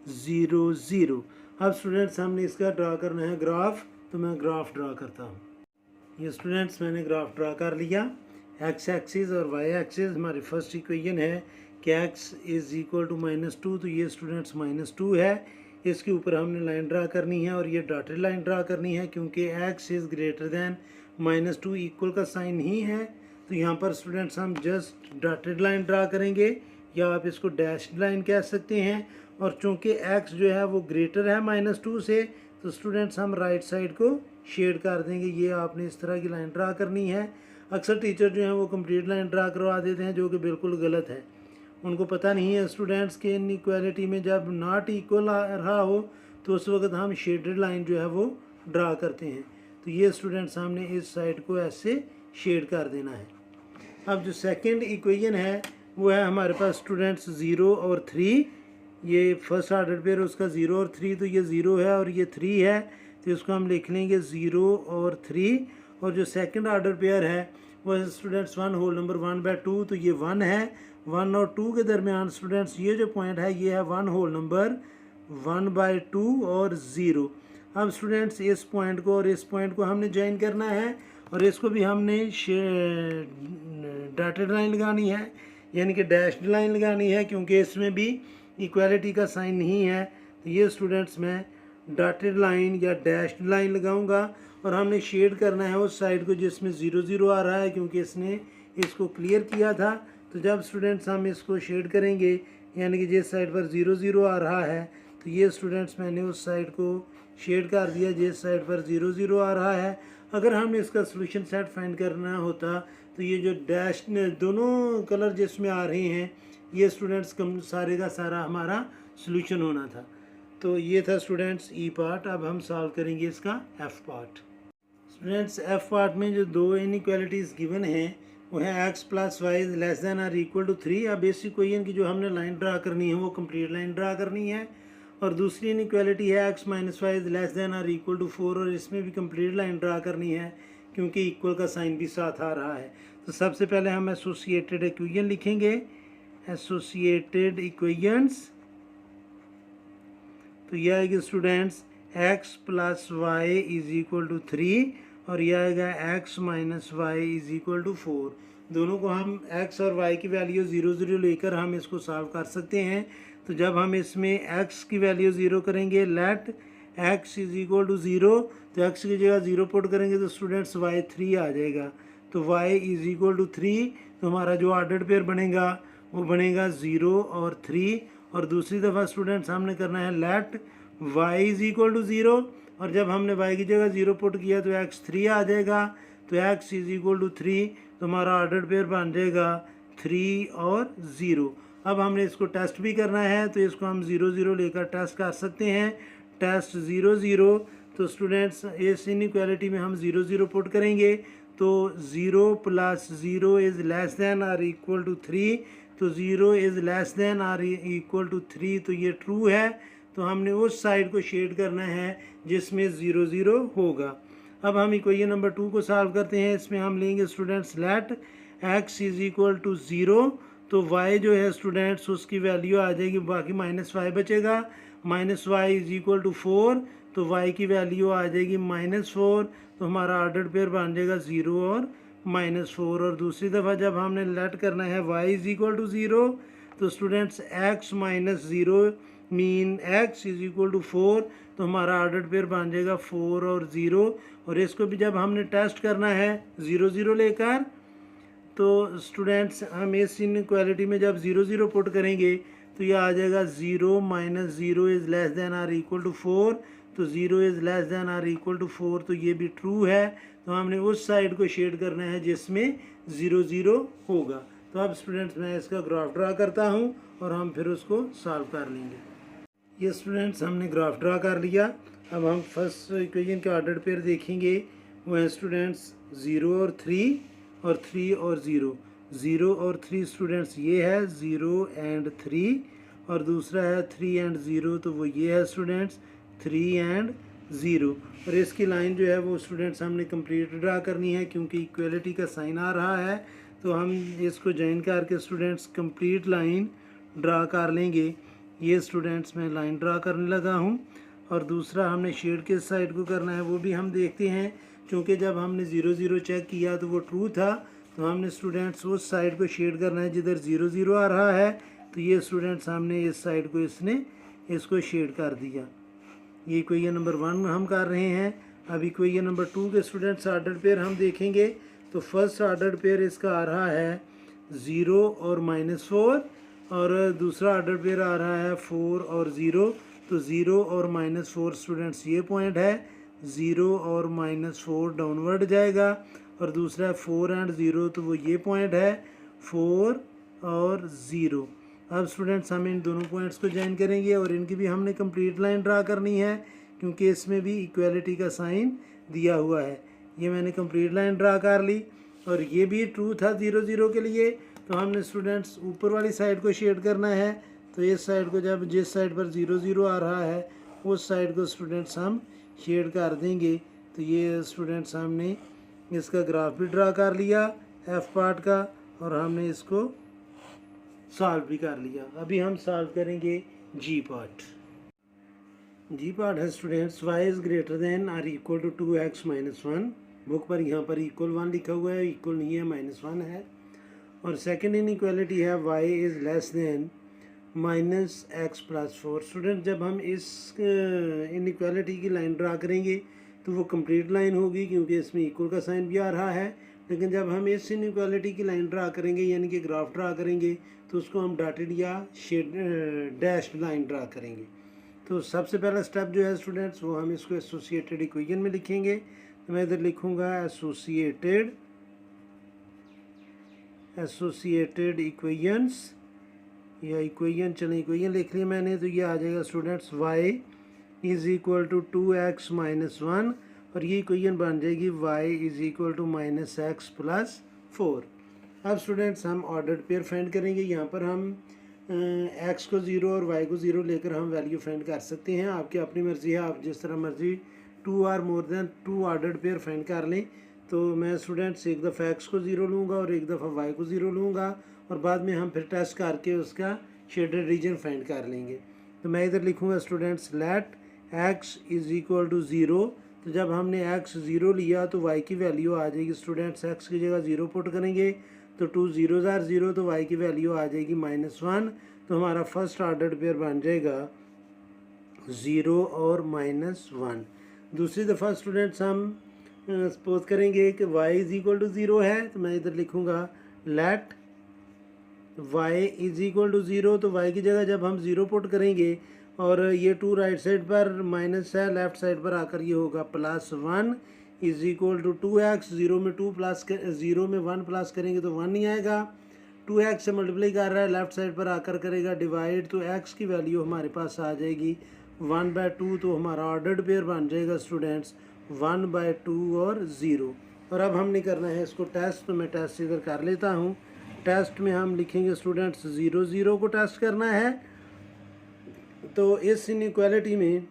0 0। अब स्टूडेंट्स हमने इसका ड्रा करना है ग्राफ, तो मैं ग्राफ ड्रा करता हूँ। ये स्टूडेंट्स मैंने ग्राफ ड्रा कर लिया। एक्स एक्सिस और वाई एक्सिस हमारी फर्स्ट इक्वेशन है कि x इज़ इक्वल टू -2, तो ये स्टूडेंट्स -2 है। इसके ऊपर हमने लाइन ड्रा करनी है और ये डॉटेड लाइन ड्रा करनी है क्योंकि x is greater then -2, equal का साइन ही है। तो यहाँ पर स्टूडेंट्स हम जस्ट डॉटेड लाइन ड्रा करेंगे या आप इसको डैश्ड लाइन कह सकते हैं। और चूँकि x जो है वो ग्रेटर है -2 से, तो स्टूडेंट्स हम राइट साइड को शेड कर देंगे। ये आपने इस तरह की लाइन ड्रा करनी है। अक्सर टीचर जो हैं वो कंप्लीट लाइन ड्रा करवा देते हैं जो कि बिल्कुल गलत है। उनको पता नहीं है स्टूडेंट्स के इनइक्वालिटी में जब नॉट इक्वल आ रहा हो तो उस वक्त हम शेडेड लाइन जो है वो ड्रा करते हैं। तो ये स्टूडेंट्स हमने इस साइड को ऐसे शेड कर देना है। अब जो सेकंड इक्वेशन है वो है हमारे पास स्टूडेंट्स 0 और 3। ये फर्स्ट ऑर्डर पेयर उसका 0 और 3, तो ये 0 है और ये 3 है, तो इसको हम लिख लेंगे 0 और 3। और जो सेकंड ऑर्डर पेयर है वो है स्टूडेंट्स 1 होल नंबर 1/2, तो ये 1 है। 1 और 2 के दरमियान स्टूडेंट्स ये जो पॉइंट है ये है 1 होल नंबर 1/2 और 0। अब स्टूडेंट्स इस पॉइंट को और इस पॉइंट को हमने ज्वाइन करना है और इसको भी हमने डॉटेड लाइन लगानी है, यानी कि डैश्ड लाइन लगानी है क्योंकि इसमें भी इक्वालिटी का साइन नहीं है। तो ये स्टूडेंट्स मैं डॉटेड लाइन या डैश्ड लाइन लगाऊंगा और हमने शेड करना है उस साइड को जिसमें 0 0 आ रहा है क्योंकि इसने इसको क्लियर किया था। तो जब स्टूडेंट्स हम इसको शेड करेंगे यानी कि जिस साइड पर 0 0 आ रहा है, तो ये स्टूडेंट्स मैंने उस साइड को शेड कर दिया जिस साइड पर 0 0 आ रहा है। अगर हमने इसका सोल्यूशन सेट फाइंड करना होता तो ये जो डैश दोनों कलर जिसमें आ रहे हैं ये स्टूडेंट्स कम सारे का सारा हमारा सोल्यूशन होना था। तो ये था स्टूडेंट्स ई पार्ट। अब हम सॉल्व करेंगे इसका F part. Students F part में जो दो इनइक्वालिटीज़ गिवन हैं वो है x plus y less than or equal to 3। अब इस इक्वेशन की जो हमने लाइन ड्रा करनी है वो कंप्लीट लाइन ड्रा करनी है। और दूसरी इनइक्वालिटी है x minus y less than or equal to 4 और इसमें भी कंप्लीट लाइन ड्रा करनी है क्योंकि इक्वल का साइन भी साथ आ रहा है। तो सबसे पहले हम एसोसिएटेड इक्वेशन लिखेंगे, एसोसिएटेड इक्वेशंस। तो यह आएगी students x plus y is equal to 3 और यह आएगा x minus y is equal to 4। दोनों को हम x और y की वैल्यू 0 0 लेकर हम इसको सॉल्व कर सकते हैं। तो जब हम इसमें x की वैल्यू 0 करेंगे, let x is equal to 0, तो x की जगह 0 पुट करेंगे तो स्टूडेंट्स y 3 आ जाएगा। तो y इज इक्वल टू 3, तो हमारा जो ऑर्डर्ड पेयर बनेगा वो बनेगा 0 और 3। और दूसरी दफ़ा स्टूडेंट्स हमने करना है let y is equal to 0 और जब हमने y की जगह 0 पुट किया तो x 3 आ जाएगा। तो x इज इक्वल टू 3, तो हमारा ऑर्डर्ड पेयर बन जाएगा 3 और 0। अब हमने इसको टेस्ट भी करना है तो इसको हम 0 0 लेकर टेस्ट कर सकते हैं। टेस्ट 0 0, तो स्टूडेंट्स इस इनइक्वालिटी में हम 0 0 पुट करेंगे तो 0 plus 0 is less than or equal to 3, तो 0 is less than or equal to 3, तो ये ट्रू है। तो हमने उस साइड को शेड करना है जिसमें 0 0 होगा। अब हम इक्वेशन नंबर 2 को सॉल्व करते हैं। इसमें हम लेंगे students let x is equal to 0, तो y जो है स्टूडेंट्स उसकी वैल्यू आ जाएगी, बाकी माइनस वाई बचेगा। Minus y is equal to 4, तो y की वैल्यू आ जाएगी -4, तो हमारा ऑर्डर्ड पेयर बन जाएगा 0 और -4। और दूसरी दफ़ा जब हमने लेट करना है y इज इक्वल टू 0, तो students x minus zero mean x is equal to 4, तो हमारा ऑर्डर्ड पेयर बन जाएगा 4 और 0। और इसको भी जब हमने टेस्ट करना है 0 0 लेकर, तो स्टूडेंट्स हम इस इनइक्वालिटी में जब 0 0 पुट करेंगे तो ये आ जाएगा 0 minus zero is less than or equal to 4, तो 0 is less than or equal to 4, तो ये भी ट्रू है। तो हमने उस साइड को शेड करना है जिसमें 0 0 होगा। तो अब स्टूडेंट्स मैं इसका ग्राफ ड्रा करता हूँ और हम फिर उसको सॉल्व कर लेंगे। ये स्टूडेंट्स हमने ग्राफ ड्रा कर लिया। अब हम फर्स्ट इक्वेशन के ऑर्डर पेयर देखेंगे, वो है स्टूडेंट्स 0 और 3 और 3 और 0। 0 और 3 स्टूडेंट्स ये है 0 एंड 3, और दूसरा है 3 एंड 0, तो वो ये है स्टूडेंट्स 3 एंड 0। और इसकी लाइन जो है वो स्टूडेंट्स हमने कंप्लीट ड्रा करनी है, क्योंकि इक्वलिटी का साइन आ रहा है, तो हम इसको ज्वाइन करके स्टूडेंट्स कंप्लीट लाइन ड्रा कर लेंगे। ये स्टूडेंट्स मैं लाइन ड्रा करने लगा हूँ। और दूसरा हमने शेड के साइड को करना है, वो भी हम देखते हैं, क्योंकि जब हमने 0 0 चेक किया तो वो ट्रू था, तो हमने स्टूडेंट्स उस साइड को शेड करना है जिधर 0 0 आ रहा है। तो ये स्टूडेंट्स हमने इस साइड को इसको शेड कर दिया। ये इक्वेशन नंबर 1 हम कर रहे हैं। अब इक्वेशन नंबर 2 के स्टूडेंट्स ऑर्डर पेयर हम देखेंगे, तो फर्स्ट ऑर्डर पेयर इसका आ रहा है 0 और -4, और दूसरा ऑर्डर पेयर आ रहा है 4 और 0। तो 0 और -4 स्टूडेंट्स ये पॉइंट है, 0 और -4 डाउनवर्ड जाएगा, और दूसरा 4 एंड 0, तो वो ये पॉइंट है 4 और 0। अब स्टूडेंट्स हम इन दोनों पॉइंट्स को ज्वाइन करेंगे और इनकी भी हमने कंप्लीट लाइन ड्रा करनी है, क्योंकि इसमें भी इक्वलिटी का साइन दिया हुआ है। ये मैंने कंप्लीट लाइन ड्रा कर ली, और ये भी ट्रू था 0 0 के लिए। तो हमने स्टूडेंट्स ऊपर वाली साइड को शेड करना है, तो इस साइड को जब जिस साइड पर 0 0 आ रहा है उस साइड को स्टूडेंट्स हम शेड कर देंगे। तो ये स्टूडेंट्स हमने इसका ग्राफ भी ड्रा कर लिया एफ पार्ट का, और हमने इसको सॉल्व भी कर लिया। अभी हम सॉल्व करेंगे जी पार्ट। जी पार्ट है students y is greater than or equal to 2x minus 1। Book पर यहाँ पर इक्वल 1 लिखा हुआ है, इक्वल नहीं है, -1 है। और सेकेंड इनइक्वालिटी है y is less then -x plus 4। Student जब हम इस इनइक्वालिटी की लाइन ड्रा करेंगे तो वो कंप्लीट लाइन होगी, क्योंकि इसमें इक्वल का साइन भी आ रहा है। लेकिन जब हम इस इनइक्वालिटी की लाइन ड्रा करेंगे, यानी कि ग्राफ ड्रा करेंगे, तो उसको हम डॉटेड या शेड डैश्ड लाइन ड्रा करेंगे। तो सबसे पहला स्टेप जो है स्टूडेंट्स, वो हम इसको एसोसिएटेड इक्वेशन में लिखेंगे। तो मैं इधर लिखूँगा एसोसिएटेड इक्वेशंस, या इक्वेशन, चलें इक्वेशन लिख लिया मैंने। तो ये आ जाएगा students y is equal to 2x minus 1, और ये इक्वेशन बन जाएगी y is equal to -x plus 4। अब स्टूडेंट्स हम ऑर्डर्ड पेयर फाइंड करेंगे। यहाँ पर हम x को 0 और y को 0 लेकर हम वैल्यू फाइंड कर सकते हैं। आपकी अपनी मर्ज़ी है, आप जिस तरह मर्ज़ी 2 और more than 2 ordered pair find कर लें। तो मैं स्टूडेंट्स एक दफ़ा x को 0 लूँगा और एक दफ़ा y को 0 लूँगा, और बाद में हम फिर टेस्ट करके उसका शेडेड रीजन फाइंड कर लेंगे। तो मैं इधर लिखूँगा students let x is equal to 0। तो जब हमने x 0 लिया तो y की वैल्यू आ जाएगी स्टूडेंट्स, x की जगह 0 पुट करेंगे तो 2 0 आर 0, तो y की वैल्यू आ जाएगी -1। तो हमारा फर्स्ट ऑर्डर पेयर बन जाएगा 0 और -1। दूसरी दफ़ा स्टूडेंट्स हम सपोज करेंगे कि y इज़ इक्वल टू 0 है, तो मैं इधर लिखूँगा let y is equal to 0। तो y की जगह जब हम 0 पुट करेंगे, और ये 2 राइट साइड पर माइनस है, लेफ़्ट साइड पर आकर ये होगा +1 इज़ इक्वल टू 2x। 0 में 2 प्लस 0 में 1 प्लस करेंगे तो 1 नहीं आएगा, 2x से मल्टीप्लाई कर रहा है, लेफ़्ट साइड पर आकर करेगा डिवाइड, तो x की वैल्यू हमारे पास आ जाएगी 1/2। तो हमारा ऑर्डर्ड पेयर बन जाएगा स्टूडेंट्स 1/2 और 0। और अब हमने करना है इसको टेस्ट, तो मैं टेस्ट इधर कर लेता हूँ। टेस्ट में हम लिखेंगे स्टूडेंट्स 0 0 को टेस्ट करना है। तो इस इनइक्वालिटी में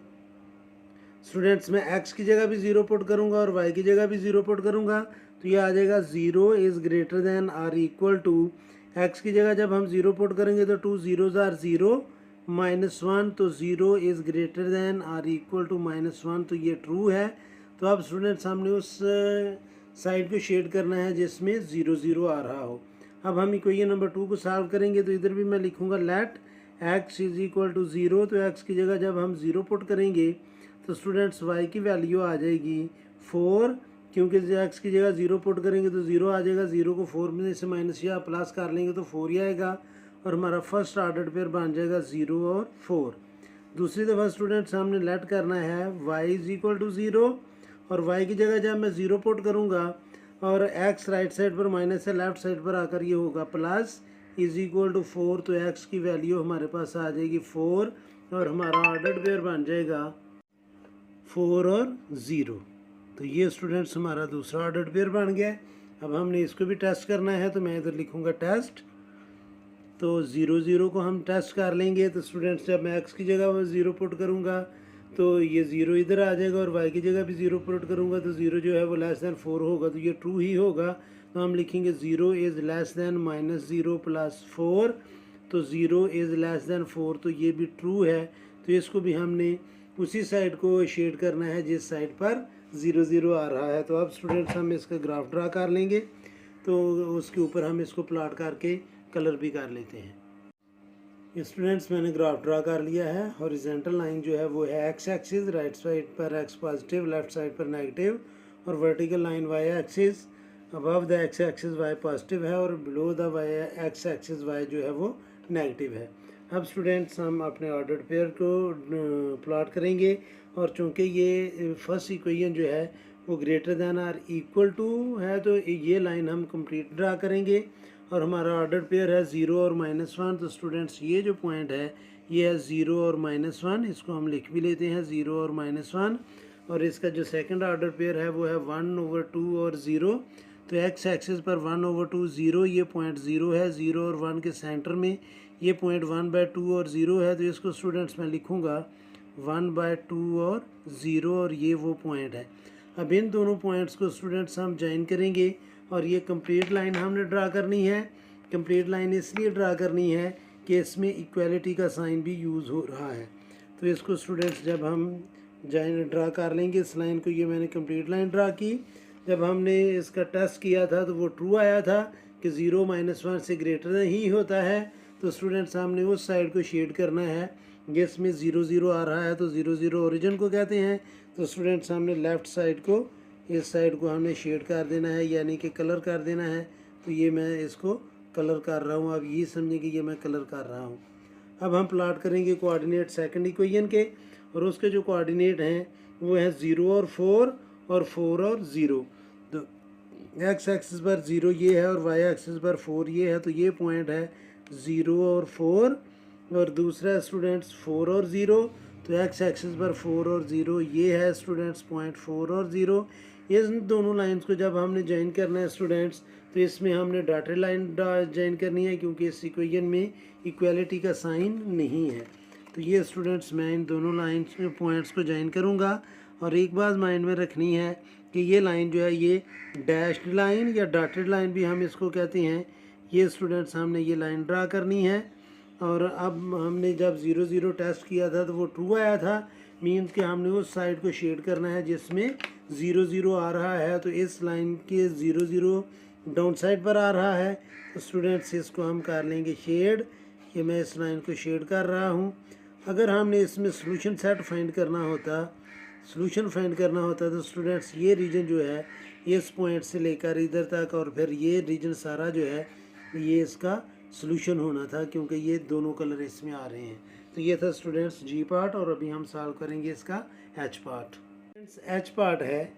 स्टूडेंट्स मैं x की जगह भी 0 पुट करूँगा और y की जगह भी 0 पुट करूँगा, तो ये आ जाएगा 0 is greater than or equal to, x की जगह जब हम 0 पुट करेंगे तो 2 0 आर 0 -1, तो 0 is greater than or equal to -1, तो ये ट्रू है। तो अब स्टूडेंट्स हमने उस साइड को शेड करना है जिसमें 0 0 आ रहा हो। अब हम इक्वेशन नंबर 2 को सॉल्व करेंगे, तो इधर भी मैं लिखूँगा let x is equal to 0। तो x की जगह जब हम 0 पुट करेंगे तो स्टूडेंट्स y की वैल्यू आ जाएगी 4, क्योंकि x की जगह 0 पुट करेंगे तो 0 आ जाएगा। 0 को 4 में से माइनस या प्लस कर लेंगे तो 4 ही आएगा, और हमारा फर्स्ट ऑर्डर पेयर बन जाएगा 0 और 4। दूसरी दफ़ा स्टूडेंट्स हमने लेट करना है y इज इक्वल टू 0, और y की जगह जब मैं 0 पुट करूँगा और x राइट साइड पर माइनस है, लेफ्ट साइड पर आकर ये होगा प्लस इज इक्वल टू 4। तो x की वैल्यू हमारे पास आ जाएगी 4, और हमारा ऑर्डर पेयर बन जाएगा 4 और 0। तो ये स्टूडेंट्स हमारा दूसरा ऑर्डर पेयर बन गया। अब हमने इसको भी टेस्ट करना है, तो मैं इधर लिखूँगा टेस्ट। तो 0 0 को हम टेस्ट कर लेंगे। तो स्टूडेंट्स जब मैं x की जगह 0 पुट करूँगा तो ये 0 इधर आ जाएगा, और y की जगह भी 0 पुट करूँगा तो 0 जो है वो लेस दैन 4 होगा, तो ये ट्रू ही होगा। तो हम लिखेंगे 0 इज़ लेस दैन -0 प्लस 4। तो 0 इज़ लेस दैन 4, तो ये भी ट्रू है। तो इसको भी हमने उसी साइड को शेड करना है जिस साइड पर 0 0 आ रहा है। तो अब स्टूडेंट्स हम इसका ग्राफ ड्रा कर लेंगे, तो उसके ऊपर हम इसको प्लॉट करके कलर भी कर लेते हैं। स्टूडेंट्स मैंने ग्राफ ड्रा कर लिया है। हॉरिजॉन्टल लाइन जो है वो है एक्स एक्सिस, राइट साइड पर एक्स पॉजिटिव, लेफ्ट साइड पर नेगेटिव, और vertical line y axis. Above the x axis y positive है, और below the y x axis y जो है वो नेगेटिव है। अब स्टूडेंट्स हम अपने ऑर्डर्ड पेयर को प्लॉट करेंगे, और चूँकि ये फर्स्ट इक्वेशन जो है वो greater than or equal to है, तो ये लाइन हम कंप्लीट ड्रा करेंगे। और हमारा ऑर्डर पेयर है 0 और -1। तो स्टूडेंट्स ये जो पॉइंट है ये है 0 और -1, इसको हम लिख भी लेते हैं 0 और -1। और इसका जो सेकंड ऑर्डर पेयर है वो है 1/2 और 0। तो एक्स एक्सिस पर 1/2 0, ये पॉइंट 0 है। 0 और 1 के सेंटर में ये पॉइंट 1/2 और 0 है, तो इसको स्टूडेंट्स मैं लिखूँगा 1/2 और 0, और ये वो पॉइंट है। अब इन दोनों पॉइंट्स को स्टूडेंट्स हम ज्वाइन करेंगे, और ये कंप्लीट लाइन हमने ड्रा करनी है। कंप्लीट लाइन इसलिए ड्रा करनी है कि इसमें इक्वालिटी का साइन भी यूज़ हो रहा है। तो इसको स्टूडेंट्स जब हम ज्वाइन ड्रा कर लेंगे इस लाइन को, ये मैंने कंप्लीट लाइन ड्रा की। जब हमने इसका टेस्ट किया था तो वो ट्रू आया था कि 0 -1 से ग्रेटर ही होता है। तो स्टूडेंट्स हमने उस साइड को शेड करना है जिसमें 0 0 आ रहा है, तो 0 0 ओरिजिन को कहते हैं। तो स्टूडेंट्स हमने लेफ़्ट साइड को, इस साइड को हमने शेड कर देना है, यानी कि कलर कर देना है। तो ये मैं इसको कलर कर रहा हूँ, अब ये समझें कि ये मैं कलर कर रहा हूँ। अब हम प्लॉट करेंगे कोऑर्डिनेट सेकंड इक्वेशन के, और उसके जो कोऑर्डिनेट हैं वो हैं 0 और 4 और 4 और 0। तो एक्स एक्सिस पर 0 ये है और वाई एक्सिस पर 4 ये है, तो ये पॉइंट है 0 और 4, और दूसरा स्टूडेंट्स 4 और 0। तो एक्स एक्सिस पर 4 और 0 ये है स्टूडेंट्स पॉइंट 4 और 0। इन दोनों लाइंस को जब हमने ज्वाइन करना है स्टूडेंट्स, तो इसमें हमने डॉटेड लाइन ज्वाइन करनी है, क्योंकि इस इक्वेशन में इक्वालिटी का साइन नहीं है। तो ये स्टूडेंट्स मैं इन दोनों लाइंस पॉइंट्स को ज्वाइन करूँगा। और एक बात माइंड में रखनी है कि ये लाइन जो है ये डैश्ड लाइन या डॉटेड लाइन भी हम इसको कहते हैं। ये स्टूडेंट्स हमने ये लाइन ड्रा करनी है। और अब हमने जब 0 0 टेस्ट किया था तो वो ट्रू आया था, मीन्स कि हमने उस साइड को शेड करना है जिसमें 0 0 आ रहा है। तो इस लाइन के 0 0 डाउन साइड पर आ रहा है, तो स्टूडेंट्स इसको हम कर लेंगे शेड। ये मैं इस लाइन को शेड कर रहा हूँ। अगर हमने इसमें सोल्यूशन सेट फाइंड करना होता तो स्टूडेंट्स ये रीजन जो है इस पॉइंट से लेकर इधर तक, और फिर ये रीजन सारा जो है ये इसका सॉल्यूशन होना था, क्योंकि ये दोनों कलर इसमें आ रहे हैं। तो ये था स्टूडेंट्स जी पार्ट, और अभी हम सॉल्व करेंगे इसका एच पार्ट। एच पार्ट है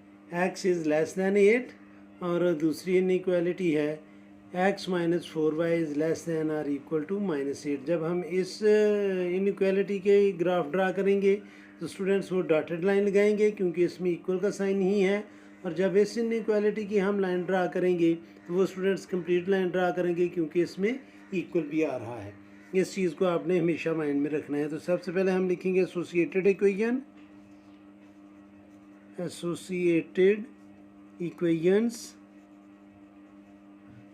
x इज़ लेस दैन 8, और दूसरी इनइक्वालिटी है x - 4y is less than or equal to -8। जब हम इस इनइक्वालिटी के ग्राफ ड्रा करेंगे तो स्टूडेंट्स वो डॉटेड लाइन लगाएंगे, क्योंकि इसमें इक्वल का साइन नहीं है। और जब इस इनइक्वालिटी की हम लाइन ड्रा करेंगे तो वो स्टूडेंट्स कंप्लीट लाइन ड्रा करेंगे, क्योंकि इसमें इक्वल भी आ रहा है। इस चीज़ को आपने हमेशा माइंड में रखना है। तो सबसे पहले हम लिखेंगे एसोसिएटेड इक्वेशंस।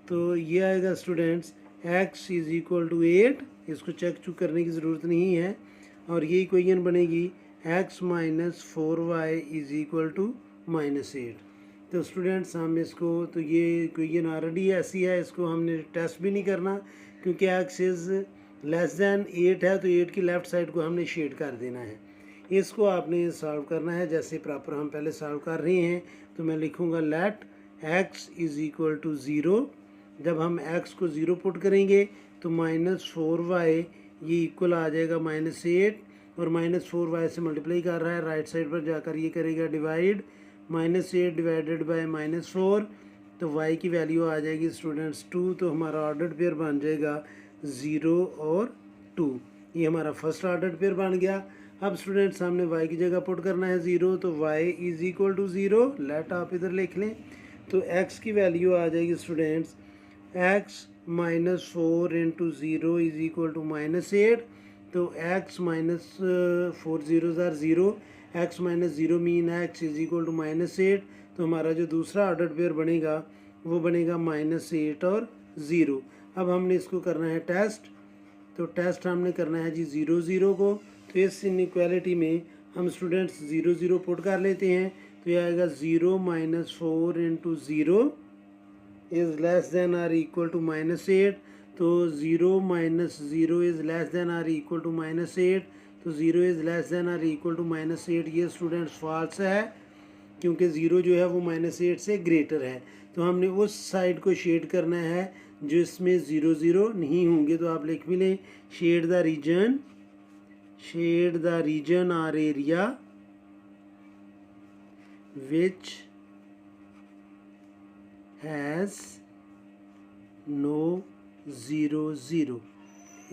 तो ये आएगा students x is equal to 8, इसको चेक चुक करने की ज़रूरत नहीं है। और ये इक्वेशन बनेगी x - 4y is equal to -8। तो स्टूडेंट्स हम इसको, तो ये इक्वेशन ऑलरेडी ऐसी है, इसको हमने टेस्ट भी नहीं करना क्योंकि एक्स इज़ लेस दैन 8 है, तो 8 की लेफ़्ट साइड को हमने शेड कर देना है। इसको आपने सॉल्व करना है जैसे प्रॉपर हम पहले सॉल्व कर रहे हैं। तो मैं लिखूँगा let x is equal to 0। जब हम x को 0 पुट करेंगे तो -4y ये इक्वल आ जाएगा -8, और -4y से मल्टीप्लाई कर रहा है, राइट साइड पर जाकर ये करेगा डिवाइड, -8 डिवाइडेड बाय -4, तो y की वैल्यू आ जाएगी स्टूडेंट्स 2। तो हमारा ऑर्डर्ड पेयर बन जाएगा 0 और 2। ये हमारा फर्स्ट ऑर्डर्ड पेयर बन गया। अब स्टूडेंट्स हमने y की जगह पुट करना है 0, तो y is equal to 0। Let आप इधर लिख लें, तो x की वैल्यू आ जाएगी students x -4 into 0 is equal to -8। तो x -4 0 ज़ार 0, x -0 mean x is equal to -8। तो हमारा जो दूसरा ऑर्डर्ड पेयर बनेगा वो बनेगा -8 और 0। अब हमने इसको करना है टेस्ट, तो टेस्ट हमने करना है जी 0 0 को। तो इस इनइक्वालिटी में हम स्टूडेंट्स 0 0 पुट कर लेते हैं, तो ये आएगा 0 -4 into 0 is less than or equal to -8। तो 0 -0 is less than or equal to -8, तो 0 is less than or equal to -8। ये स्टूडेंट्स फॉल्स है क्योंकि 0 जो है वो -8 से ग्रेटर है। तो हमने उस साइड को शेड करना है जिसमें 0 0 नहीं होंगे। तो आप लिख भी लें, शेड द रीजन और एरिया विच हैज़ नो 0 0।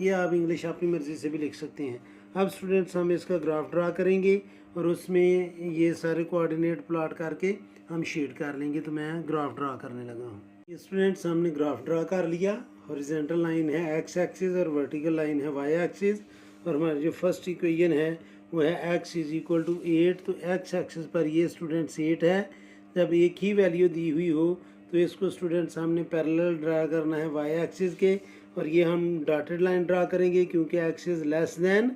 ये आप इंग्लिश अपनी मर्ज़ी से भी लिख सकते हैं। अब स्टूडेंट्स हम इसका ग्राफ ड्रा करेंगे और उसमें ये सारे कोऑर्डिनेट प्लॉट करके हम शेड कर लेंगे। तो मैं ग्राफ ड्रा करने लगा हूँ। ये स्टूडेंट्स हमने ग्राफ ड्रा कर लिया। हॉरिजॉन्टल लाइन है x एक्सिस और वर्टिकल लाइन है y एक्सिस, और हमारी जो फर्स्ट इक्वेशन है वो है x इज़ इक्वल टू 8। तो x एक्सिस पर ये स्टूडेंट्स 8 है। जब एक ही वैल्यू दी हुई हो तो इसको स्टूडेंट्स हमने पैरेलल ड्रा करना है y एक्सिस के, और ये हम डॉटेड लाइन ड्रा करेंगे क्योंकि x इज़ लेस देन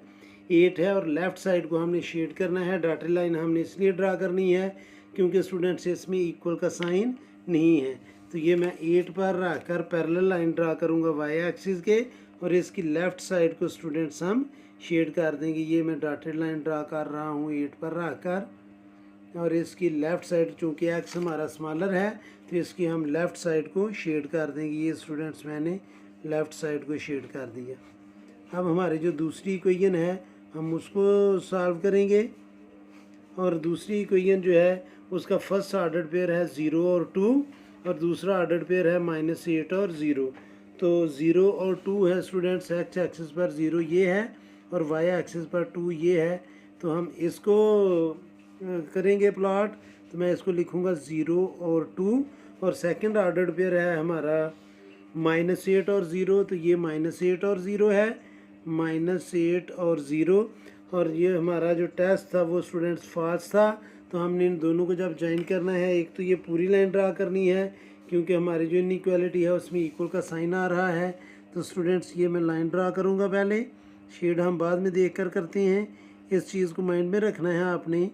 8 है, और लेफ़्ट साइड को हमने शेड करना है। डॉटेड लाइन हमने इसलिए ड्रा करनी है क्योंकि स्टूडेंट्स इसमें इक्वल का साइन नहीं है। तो ये मैं 8 पर रखकर पैरेलल लाइन ड्रा करूँगा y एक्सिस के, और इसकी लेफ़्ट साइड को स्टूडेंट्स हम शेड कर देंगे। ये मैं डॉटेड लाइन ड्रा कर रहा हूँ 8 पर रखकर, और इसकी लेफ़्ट साइड चूँकि x हमारा स्मॉलर है तो इसकी हम लेफ़्ट साइड को शेड कर देंगे। ये स्टूडेंट्स मैंने लेफ़्ट साइड को शेड कर दिया। अब हमारी जो दूसरी इक्वेशन है हम उसको सॉल्व करेंगे, और दूसरी इक्वेशन जो है उसका फर्स्ट ऑर्डर्ड पेयर है 0 और 2, और दूसरा ऑर्डर्ड पेयर है -8 और 0। तो 0 और 2 है स्टूडेंट्स, x एक्सिस पर 0 ये है और y एक्सिस पर 2 ये है। तो हम इसको करेंगे प्लॉट, तो मैं इसको लिखूँगा 0 और 2, और सेकंड ऑर्डर्ड पेयर है हमारा -8 और 0। तो ये -8 और 0 है, -8 और 0, और ये हमारा जो टेस्ट था वो स्टूडेंट्स फॉल्स था। तो हमने इन दोनों को जब ज्वाइन करना है, एक तो ये पूरी लाइन ड्रा करनी है क्योंकि हमारी जो इनइक्वालिटी है उसमें इक्वल का साइन आ रहा है। तो स्टूडेंट्स ये मैं लाइन ड्रा करूँगा पहले, शेड हम बाद में देख कर करते हैं। इस चीज़ को माइंड में रखना है आपने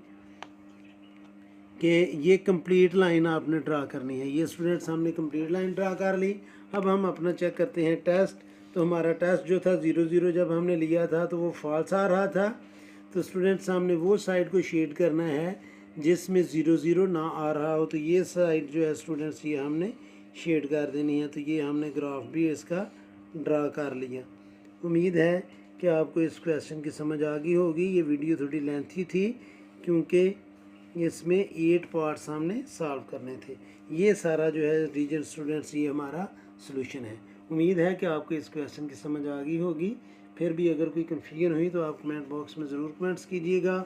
कि ये कंप्लीट लाइन आपने ड्रा करनी है। ये स्टूडेंट्स हमने कंप्लीट लाइन ड्रा कर ली। अब हम अपना चेक करते हैं टेस्ट। तो हमारा टेस्ट जो था 0 0 जब हमने लिया था तो वो फॉल्स आ रहा था। तो स्टूडेंट्स हमने वो साइड को शेड करना है जिसमें 0 0 ना आ रहा हो। तो ये साइड जो है स्टूडेंट्स ये हमने शेड कर देनी है। तो ये हमने ग्राफ भी इसका ड्रा कर लिया। उम्मीद है कि आपको इस क्वेश्चन की समझ आ गई होगी। ये वीडियो थोड़ी लेंथी थी क्योंकि इसमें 8 पार्ट्स हमने सॉल्व करने थे। ये सारा जो है रीजन स्टूडेंट्स ये हमारा सॉल्यूशन है। उम्मीद है कि आपको इस क्वेश्चन की समझ आ गई होगी। फिर भी अगर कोई कन्फ्यूजन हुई तो आप कमेंट बॉक्स में ज़रूर कमेंट्स कीजिएगा।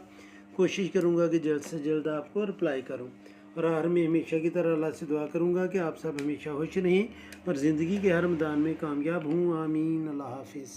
कोशिश करूँगा कि जल्द से जल्द आपको रिप्लाई करूँ। और आखिर में हमेशा की तरह अल्लाह से दुआ करूँगा कि आप सब हमेशा खुश रहें और ज़िंदगी के हर मैदान में कामयाब हूँ। आमीन। अल्लाह हाफिज़।